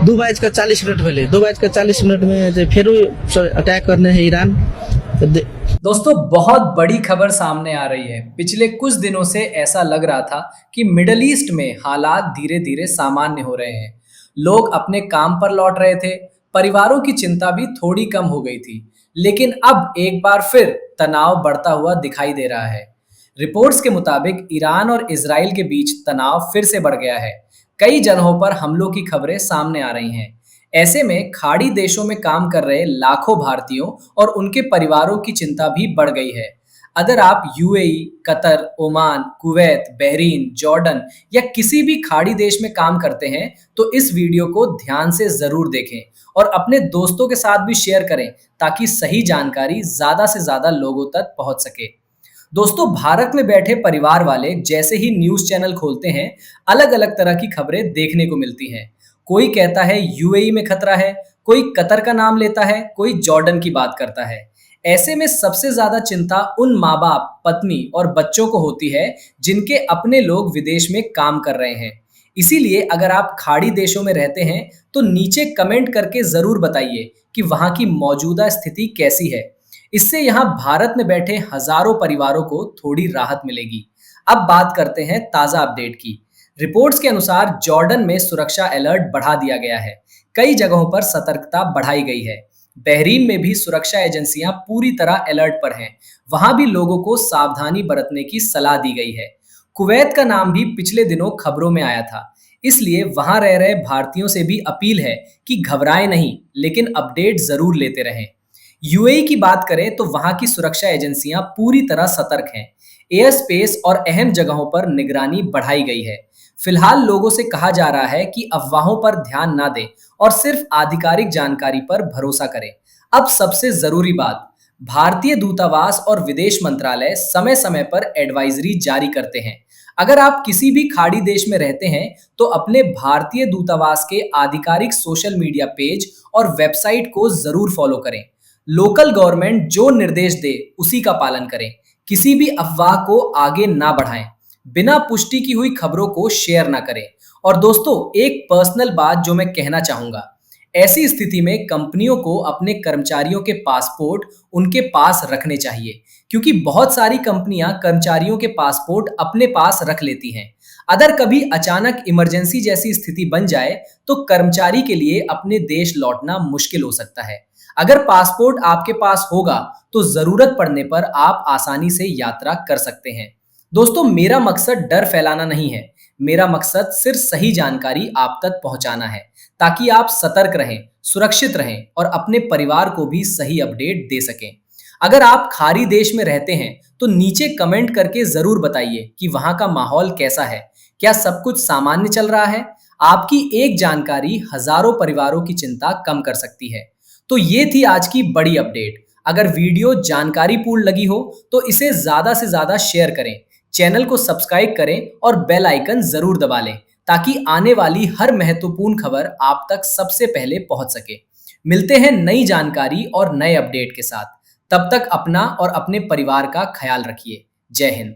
2:40 भेले 2:40 में जे फिर अटैक करने हैं ईरान। दोस्तों, बहुत बड़ी खबर सामने आ रही है। पिछले कुछ दिनों से ऐसा लग रहा था कि मिडल ईस्ट में हालात धीरे धीरे सामान्य हो रहे हैं। लोग अपने काम पर लौट रहे थे, परिवारों की चिंता भी थोड़ी कम हो गई थी। लेकिन अब एक बार फिर तनाव बढ़ता हुआ दिखाई दे रहा है। रिपोर्ट्स के मुताबिक ईरान और इजराइल के बीच तनाव फिर से बढ़ गया है। कई जगहों पर हमलों की खबरें सामने आ रही हैं। ऐसे में खाड़ी देशों में काम कर रहे लाखों भारतीयों और उनके परिवारों की चिंता भी बढ़ गई है। अगर आप UAE, Qatar, Oman, Kuwait, Bahrain, Jordan या किसी भी खाड़ी देश में काम करते हैं तो इस वीडियो को ध्यान से जरूर देखें और अपने दोस्तों के साथ भी शेयर करें ताकि सही जानकारी ज्यादा से ज्यादा लोगों तक पहुंच सके। दोस्तों, भारत में बैठे परिवार वाले जैसे ही न्यूज चैनल खोलते हैं, अलग अलग तरह की खबरें देखने को मिलती हैं। कोई कहता है यूएई में खतरा है, कोई कतर का नाम लेता है, कोई जॉर्डन की बात करता है। ऐसे में सबसे ज्यादा चिंता उन माँ बाप, पत्नी और बच्चों को होती है जिनके अपने लोग विदेश में काम कर रहे हैं। इसीलिए अगर आप खाड़ी देशों में रहते हैं तो नीचे कमेंट करके जरूर बताइए कि वहां की मौजूदा स्थिति कैसी है। इससे यहाँ भारत में बैठे हजारों परिवारों को थोड़ी राहत मिलेगी। अब बात करते हैं ताजा अपडेट की। रिपोर्ट्स के अनुसार जॉर्डन में सुरक्षा अलर्ट बढ़ा दिया गया है। कई जगहों पर सतर्कता बढ़ाई गई है। बहरीन में भी सुरक्षा एजेंसियां पूरी तरह अलर्ट पर हैं। वहां भी लोगों को सावधानी बरतने की सलाह दी गई है। कुवैत का नाम भी पिछले दिनों खबरों में आया था। इसलिए वहां रह रहे भारतीयों से भी अपील है कि घबराएं नहीं, लेकिन अपडेट जरूर लेते रहें। यूएई की बात करें तो वहां की सुरक्षा एजेंसियां पूरी तरह सतर्क हैं। एयर स्पेस और अहम जगहों पर निगरानी बढ़ाई गई है। फिलहाल लोगों से कहा जा रहा है कि अफवाहों पर ध्यान ना दें और सिर्फ आधिकारिक जानकारी पर भरोसा करें। अब सबसे जरूरी बात, भारतीय दूतावास और विदेश मंत्रालय समय समय पर एडवाइजरी जारी करते हैं। अगर आप किसी भी खाड़ी देश में रहते हैं तो अपने भारतीय दूतावास के आधिकारिक सोशल मीडिया पेज और वेबसाइट को जरूर फॉलो करें। लोकल गवर्नमेंट जो निर्देश दे उसी का पालन करें। किसी भी अफवाह को आगे ना बढ़ाएं। बिना पुष्टि की हुई खबरों को शेयर ना करें। और दोस्तों, एक पर्सनल बात जो मैं कहना चाहूंगा, ऐसी स्थिति में कंपनियों को अपने कर्मचारियों के पासपोर्ट उनके पास रखने चाहिए, क्योंकि बहुत सारी कंपनियां कर्मचारियों के पासपोर्ट अपने पास रख लेती हैं। अगर कभी अचानक इमरजेंसी जैसी स्थिति बन जाए तो कर्मचारी के लिए अपने देश लौटना मुश्किल हो सकता है। अगर पासपोर्ट आपके पास होगा तो जरूरत पड़ने पर आप आसानी से यात्रा कर सकते हैं। दोस्तों, मेरा मकसद डर फैलाना नहीं है। मेरा मकसद सिर्फ सही जानकारी आप तक पहुंचाना है ताकि आप सतर्क रहें, सुरक्षित रहें और अपने परिवार को भी सही अपडेट दे सकें। अगर आप खाड़ी देश में रहते हैं तो नीचे कमेंट करके जरूर बताइए कि वहां का माहौल कैसा है। क्या सब कुछ सामान्य चल रहा है? आपकी एक जानकारी हजारों परिवारों की चिंता कम कर सकती है। तो ये थी आज की बड़ी अपडेट। अगर वीडियो जानकारीपूर्ण लगी हो तो इसे ज्यादा से ज्यादा शेयर करें, चैनल को सब्सक्राइब करें और बेल आइकन जरूर दबा लें ताकि आने वाली हर महत्वपूर्ण खबर आप तक सबसे पहले पहुंच सके। मिलते हैं नई जानकारी और नए अपडेट के साथ। तब तक अपना और अपने परिवार का ख्याल रखिए। जय हिंद।